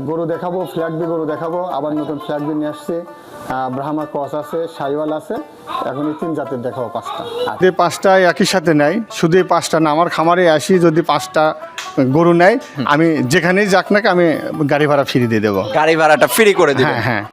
গরু দেখাবো, ফ্ল্যাগবি গরু দেখাবো, আবার নতুন ফ্ল্যাগবি নিয়ে আসছি, ব্রাহ্মা ক্রস আছে, সাইওয়াল আছে, এখন এই 3 জাতের দেখাবো 5টা। যে 5টা একই সাথে নেয়, শুধু এই 5টা না, আমার খামারে আসি যদি 5টা গরু নেয়, আমি যেখানেই যাক নাকি আমি গাড়ি ভাড়া ফ্রি দিয়ে দেবো। গাড়ি ভাড়াটা ফ্রি করে দিবেন? হ্যাঁ হ্যাঁ।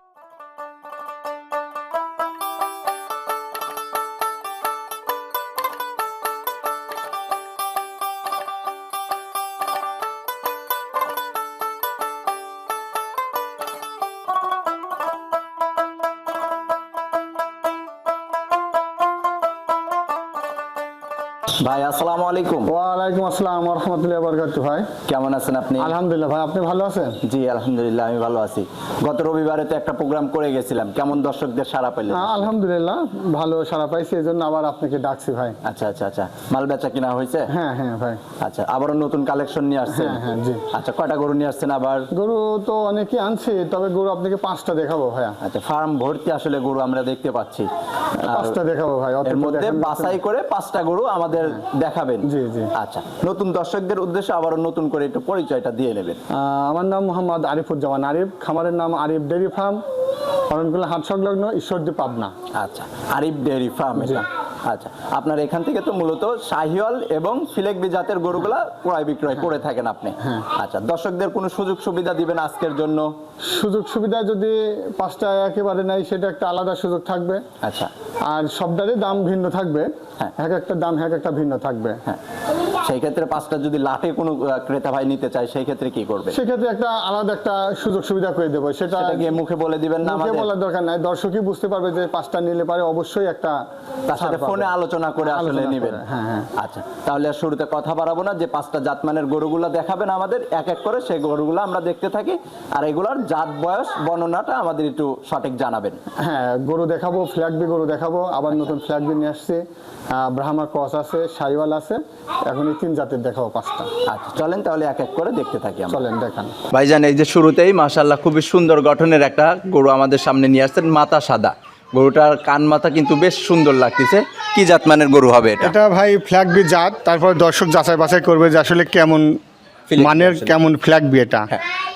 ভাই আসসালামু আলাইকুম। ওয়ালাইকুম আসসালাম ওয়া রাহমাতুল্লাহি ওয়া বারাকাতুহু। ভাই কেমন আছেন আপনি? আলহামদুলিল্লাহ। ভাই আপনি ভালো আছেন? জি আলহামদুলিল্লাহ, আমি ভালো আছি। গত রবিবারে তো একটা প্রোগ্রাম করে গেছিলাম, কেমন দর্শকদের সাড়া পেলেন? আলহামদুলিল্লাহ ভালো সাড়া পাইছি, এই জন্য আবার আপনাকে ডাকছি ভাই। আচ্ছা আচ্ছা আচ্ছা, মাল বেচা কিনা হয়েছে? হ্যাঁ হ্যাঁ ভাই। আচ্ছা, আবারও নতুন কালেকশন নিয়ে আসছেন? হ্যাঁ হ্যাঁ জি। আচ্ছা, কয়টা গরু নিয়ে আসছেন আবার? গরু তো অনেকই আনছি, তবে গরু আপনাকে 5টা দেখাবো ভাইয়া। আচ্ছা, ফার্ম ভর্তি আসলে গরু আমরা দেখতে পাচ্ছি। 5টা দেখাবো ভাই। এর মধ্যে বাছাই করে 5টা গরু আমাদের দেখাবেন? জি জি। আচ্ছা, নতুন দর্শকদের উদ্দেশ্যে আবারও নতুন করে একটু পরিচয়টা দিয়ে নেবেন। আমার নাম মোহাম্মদ আরিফুজ্জামান আরিফ, খামারের নাম আরিফ ডেয়ারি ফার্ম, অরণকুলা হাট সংলগ্ন, ঈশ্বরদী, পাবনা। আচ্ছা, আরিফ ডেয়ারি ফার্ম এটা। আচ্ছা, আপনার এখান থেকে তো মূলত শাহিওয়াল এবং ফিলেকবি জাতের গরুগুলা ক্রয় বিক্রয় করে থাকেন আপনি? আচ্ছা, দর্শকদের কোনো সুযোগ সুবিধা দিবেন আজকের জন্য? সুযোগ সুবিধা যদি 5টা একেবারে নাই, সেটা একটা আলাদা সুযোগ থাকবে। আচ্ছা, আর সবটারই দাম ভিন্ন থাকবে। হ্যাঁ। এক একটা দাম এক একটা ভিন্ন থাকবে। হ্যাঁ, সেই ক্ষেত্রে 5টা যদি লাটে কোনো ক্রেতা ভাই নিতে চায়, সেই ক্ষেত্রে কি করবে? সেক্ষেত্রে একটা আলাদা একটা সুযোগ সুবিধা করে দেবো। সেটা গিয়ে মুখে বলে দিবেন না? মুখে বলার দরকার নাই, দর্শকই বুঝতে পারবে যে 5টা নিলে পারে অবশ্যই একটা তার সাথে ফোনে আলোচনা করে আসলে নেবেন। হ্যাঁ হ্যাঁ। আচ্ছা, তাহলে আর শুরুতে কথা বাড়াবো না, যে 5টা জাতমানের গরুগুলা দেখাবেন আমাদের এক এক করে, সেই গরুগুলো আমরা দেখতে থাকি, আর এগুলার জাত বয়স বর্ণনাটা আমাদের একটু সঠিক জানাবেন। হ্যাঁ, গরু দেখাবো, ফ্ল্যাগবি গরু দেখাবো, আবার নতুন ফ্ল্যাগবি নিয়ে আসছি, ব্রাহ্মা ক্রস আছে, সাইওয়াল আছে, এখন এই 3 জাতের দেখাবো 5টা। আচ্ছা, চলেন তাহলে এক এক করে দেখতে থাকি আমরা। চলেন দেখান। ভাইজান, এই যে শুরুতেই মাশাআল্লাহ খুবই সুন্দর গঠনের একটা গরু আমাদের সামনে নিয়ে আসছেন, মাথা সাদা। গরুটার কান মাথা কিন্তু বেশ সুন্দর লাগতেছে। কি জাতমানের গরু হবে এটা? এটা ভাই ফ্ল্যাগবি জাত, তারপর দর্শক যাচাই বাছাই করবে যে আসলে কেমন মানের, কেমন ফ্ল্যাগবি এটা।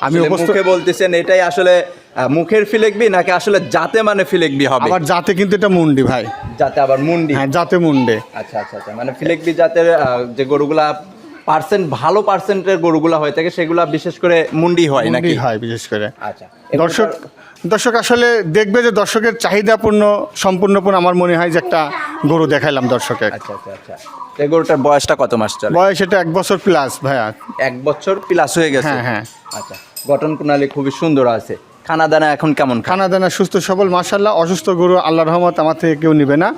আমি মুখে বলতেছেন এটাই আসলে মুখের ফিলেকবি নাকি আসলে জাতে মানে ফিলেকবি হবে? আবার জাতে কিন্তু এটা মুন্ডি ভাই। জাতে আবার মুন্ডি? হ্যাঁ, জাতে মুন্ডে। আচ্ছা আচ্ছা আচ্ছা, মানে ফিলেকবি জাতের যে গরুগুলা ভালো পার্সেন্টের গরুগুলা হয়ে থাকে, সেগুলা বিশেষ করে মুন্ডি হয় নাকি? হয় বিশেষ করে। আচ্ছা, দর্শক আসলে দেখবে যে দর্শকের চাহিদাপূর্ণ সম্পূর্ণপূর্ণ আমার মনে হয় যে একটা গরু দেখাইলাম দর্শকের। আচ্ছা আচ্ছা আচ্ছা, এই গরুটার বয়সটা কত মাস চলে? বয়স এটা 1 বছর প্লাস ভাইয়া। 1 বছর প্লাস হয়ে গেছে? হ্যাঁ হ্যাঁ। আচ্ছা, গঠন প্রণালী খুবই সুন্দর আছে। খানা দানা এখন কেমন? খানা দানা সুস্থ সবল মাশাআল্লাহ। অসুস্থ গরু আল্লাহর রহমত আমার থেকে কেউ নিবে না,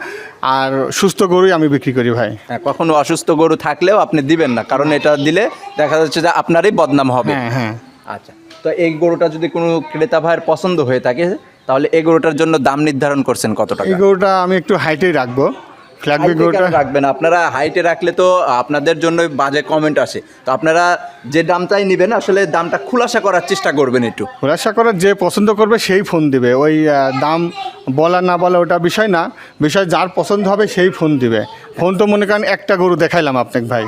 আর সুস্থ গরুই আমি বিক্রি করি ভাই। হ্যাঁ, কখনো অসুস্থ গরু থাকলেও আপনি দিবেন না, কারণ এটা দিলে দেখা যাচ্ছে যে আপনারই বদনাম হবে। হ্যাঁ হ্যাঁ। আচ্ছা, তো এই গরুটা যদি কোনো ক্রেতা ভাইয়ের পছন্দ হয়ে থাকে, তাহলে এই গরুটার জন্য দাম নির্ধারণ করছেন কত টাকা? এই গরুটা আমি একটু হাইটেই রাখবো। ফ্ল্যাগবি গরুটা রাখবেন আপনারা হাইটে রাখলে তো আপনাদের জন্য বাজে কমেন্ট আসে, তো আপনারা যে দামটাই নেবেন আসলে দামটা খুলাসা করার চেষ্টা করবেন একটু। খোলাসা করার যে পছন্দ করবে সেই ফোন দিবে, ওই দাম বলা না বলা ওটা বিষয় না, বিষয় যার পছন্দ হবে সেই ফোন দিবে। ফোন তো মনে করেন একটা গরু দেখাইলাম আপনাকে ভাই,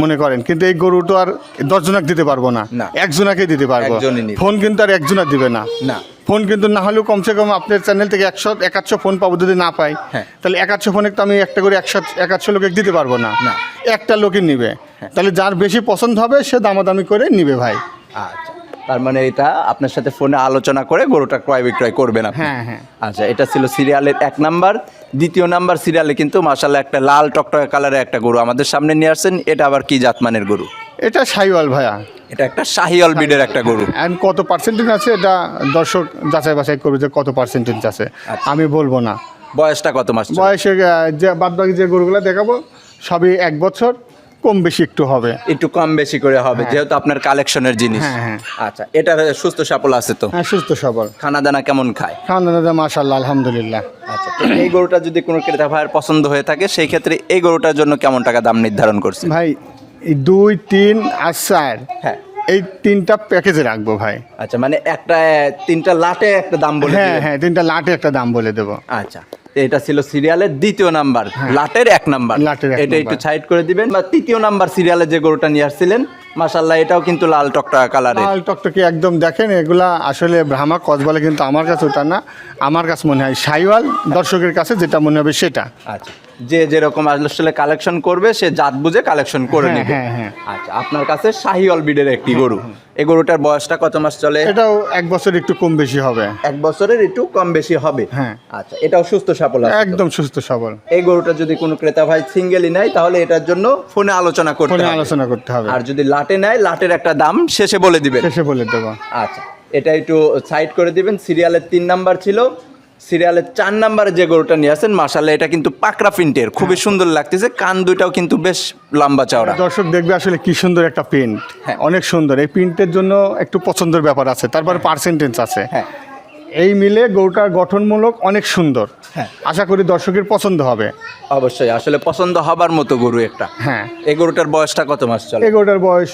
মনে করেন, কিন্তু এই গরু তো আর 10 জনকে দিতে পারবো না, একজনাকে দিতে পারবো। ফোন কিন্তু আর একজনা দিবে না। ফোন কিন্তু না হলেও কমসে কম আপনার চ্যানেল থেকে 100-150 ফোন পাবো। যদি না পাই তাহলে 150 ফোনে তো আমি একটা করে 100 লোকে দিতে পারবো না, একটা লোকই নিবে। তাহলে যার বেশি পছন্দ হবে সে দামাদামি করে নিবে ভাই। আচ্ছা, তার মানে এটা আপনার সাথে ফোনে আলোচনা করে গরুটা ক্রয় বিক্রয় করবেন আপনি? হ্যাঁ হ্যাঁ। আচ্ছা, এটা ছিল সিরিয়ালের 1 নাম্বার। 2য় নাম্বার সিরিয়ালে কিন্তু মাশাআল্লাহ একটা লাল টকটকে কালারের একটা গরু আমাদের সামনে নিয়ে আসছেন। এটা আবার কি জাতমানের গরু? এটা সাইওয়াল ভাইয়া। এটা একটা শাহিওয়াল ব্রিডের একটা গরু। এন্ড কত পার্সেন্টেজ আছে এটা দর্শক যাচাই বাছাই করবে যে কত পার্সেন্টেজ আছে, আমি বলবো না। বয়সটা কত মাস? বয়সে যে বাদবাকি যে গরুগুলো দেখাবো সবই 1 বছর, কম বেশি একটু হবে, একটু কম বেশি করে হবে যেহেতু আপনার কালেকশনের জিনিস। আচ্ছা, এটা সুস্থ সবল আছে তো? হ্যাঁ, সুস্থ সবল। খানা দানা কেমন খায়? খানা দানা মাশাআল্লাহ আলহামদুলিল্লাহ। আচ্ছা, এই গরুটা যদি কোনো ক্রেতা ভাইয়ের পছন্দ হয়ে থাকে, সেই ক্ষেত্রে এই গরুটার জন্য কেমন টাকা দাম নির্ধারণ করছে ভাই? এই 2, 3 আর 4, হ্যাঁ, এই 3টা প্যাকেজে রাখবো ভাই। আচ্ছা, মানে একটা 3টা লাটে একটা দাম বলে? হ্যাঁ হ্যাঁ, 3টা লাটে একটা দাম বলে দেবো। আচ্ছা, এটা ছিল সিরিয়ালের দ্বিতীয় নাম্বার, লাটের 1 নাম্বার। লাটের এক এটা একটু নাম্বার। সাইড করে দিবেন। বা তৃতীয় নাম্বার সিরিয়ালে যে গরুটা নিয়ে আসছিলেন, মাশাআল্লাহ এটাও কিন্তু লাল টকটকা কালারের। লাল টকটকে একদম, দেখেন এগুলা আসলে ব্রাহ্মা কস বলে, কিন্তু আমার কাছে ওটা না, আমার কাছে মনে হয় শাহিওয়াল, দর্শকের কাছে যেটা মনে হবে সেটা। আচ্ছা, যে যেরকম আসলে কালেকশন করবে সে জাত বুঝে কালেকশন করে হ্যাঁ, নেবে। হ্যাঁ, হ্যাঁ। আচ্ছা, আপনার কাছে শাহিওয়াল ব্রিডের একটি গরু, এই গরুটার বয়সটা কত মাস চলে? এটাও 1 বছর একটু কম বেশি হবে। 1 বছরের একটু কম বেশি হবে। হ্যাঁ। আচ্ছা, এটাও সুস্থ সবল আছে তো? একদম সুস্থ সবল। এই গরুটা যদি কোনো ক্রেতা ভাই সিঙ্গেলই নেয় তাহলে এটার জন্য ফোনে আলোচনা করতে ফোনে হবে। আলোচনা করতে হবে, আর যদি লাটে নেয়, লাটের একটা দাম শেষে বলে দিবেন। শেষে বলে দেবো। আচ্ছা, এটা একটু সাইড করে দিবেন। সিরিয়ালের 3 নাম্বার ছিল, সিরিয়ালের 4 নাম্বারে যে গরুটা নিয়ে আসেন, মাশাআল্লাহ এটা কিন্তু পাকড়া প্রিন্টের, খুবই সুন্দর লাগতেছে। কান দুইটাও কিন্তু বেশ লম্বা চওড়া। দর্শক দেখবে আসলে কি সুন্দর একটা প্রিন্ট, হ্যাঁ। অনেক সুন্দর। এই প্রিন্টের জন্য একটু পছন্দের ব্যাপার আছে, তারপরে পার্সেন্টেজ আছে। হ্যাঁ। এই মিলে গরুটার গঠনমূলক অনেক সুন্দর। হ্যাঁ। আশা করি দর্শকের পছন্দ হবে। অবশ্যই, আসলে পছন্দ হবার মতো গরু একটা। হ্যাঁ। এই গরুটার বয়সটা কত মাস চলে? এই গরুটার বয়স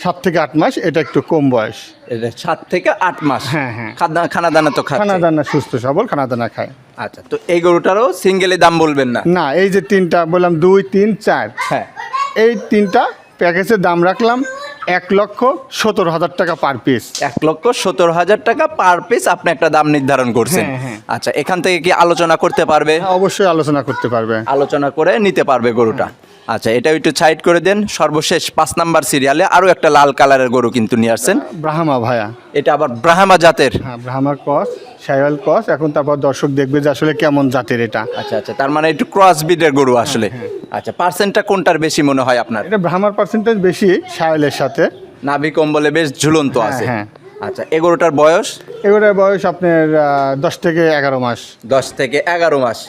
7 থেকে 8 মাস, এটা একটু কম বয়স। এটা 7 থেকে 8 মাস। হ্যাঁ, হ্যাঁ। খানা দানা তো খাচ্ছে। খানা দানা সুস্থ সবল, খানা দানা খায়। আচ্ছা, তো এই গরুটারও সিঙ্গেলি দাম বলবেন না? না, এই যে 3টা বললাম, 2, 3, 4, হ্যাঁ। এই 3টা প্যাকেজের দাম রাখলাম 1,17,000 টাকা পার পিস। 1,17,000 টাকা পার পিস আপনি একটা দাম নির্ধারণ করছেন। হ্যাঁ, হ্যাঁ। আচ্ছা, এখান থেকে কি আলোচনা করতে পারবে? অবশ্যই আলোচনা করতে পারবে। আলোচনা করে নিতে পারবে গরুটা। আচ্ছা, এটা একটু সাইড করে দেন। সর্বশেষ 5 নাম্বার সিরিয়ালে আরো একটা লাল কালারের গরু কিন্তু নিয়ে আসছেন। ব্রাহ্মা ভাইয়া। এটা আবার ব্রাহ্মা জাতের। হ্যাঁ, ব্রাহ্মার ক্রস, শাহিওয়াল ক্রস। এখন তারপর দর্শক দেখবে যে আসলে কেমন জাতের এটা। আচ্ছা আচ্ছা, তার মানে একটু ক্রস ব্রিডের গরু আসলে। আচ্ছা, পার্সেন্টটা কোনটার বেশি মনে হয় আপনার? এটা ব্রাহ্মার পার্সেন্টেজ বেশি শাহিওয়ালের সাথে। নাভি কম্বলে বেশ ঝুলন্ত হ্যাঁ, আছে। হ্যাঁ। আচ্ছা, এই গরুটার বয়স? এগুলোর বয়স আপনার 10 থেকে 11 মাস। 10 থেকে 11 মাস।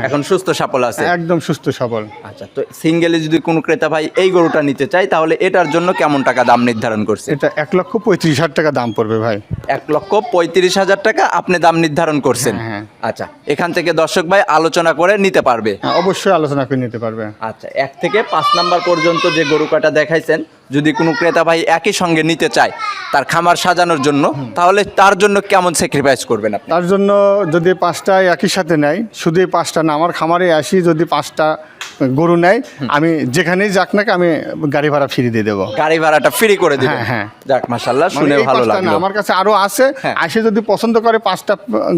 এখন সুস্থ সবল আছে। একদম সুস্থ সবল। আচ্ছা, তো সিঙ্গেলে যদি কোনো ক্রেতা ভাই এই গরুটা নিতে চায় তাহলে এটার জন্য কেমন টাকা দাম নির্ধারণ করছে? এটা 1,35,000 টাকা দাম পড়বে ভাই। 1,35,000 টাকা আপনি দাম নির্ধারণ করছেন। হ্যাঁ। আচ্ছা, এখান থেকে দর্শক ভাই আলোচনা করে নিতে পারবে। হ্যাঁ, অবশ্যই আলোচনা করে নিতে পারবে। আচ্ছা, 1 থেকে 5 নাম্বার পর্যন্ত যে গরু কাটা দেখাইছেন, যদি কোনো ক্রেতা ভাই একই সঙ্গে নিতে চায় তার খামার সাজানোর জন্য, তাহলে তার জন্য কেমন স্যাক্রিফাইস করবেন আপনি? তার জন্য যদি 5টা একই সাথে নেয়, শুধু এই 5টা না, আমার খামারে আসি যদি 5টা গরু নেয়, আমি যেখানেই যাক না, আমি গাড়ি ভাড়া ফ্রি দিয়ে দেবো। গাড়ি ভাড়াটা ফ্রি করে দিবেন? হ্যাঁ, হ্যাঁ। যাক, মাশাআল্লাহ, শুনে মানে এই ভালো 5টা না, লাগলো। আমার কাছে আরো আছে। হ্যাঁ। আসে যদি পছন্দ করে 5টা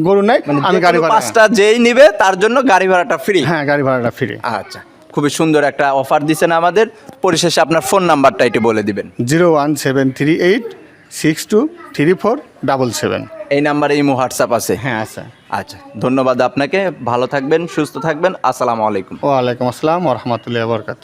গরু নেয়, আমি গাড়ি ভাড়া, 5টা যেই নিবে তার জন্য গাড়ি ভাড়াটা ফ্রি। হ্যাঁ, গাড়ি ভাড়াটা ফ্রি। আচ্ছা, খুবই সুন্দর একটা অফার দিচ্ছেন আমাদের। পরিশেষে আপনার ফোন নাম্বারটা একটু বলে দিবেন। 01738623477। এই নাম্বারে ইমো হোয়াটসঅ্যাপ আছে? হ্যাঁ, আচ্ছা। আচ্ছা, ধন্যবাদ আপনাকে। ভালো থাকবেন, সুস্থ থাকবেন। আসসালামু আলাইকুম। ওয়ালাইকুম আসসালাম ওয়া রাহমাতুল্লাহি ওয়া বারাকাতুহু।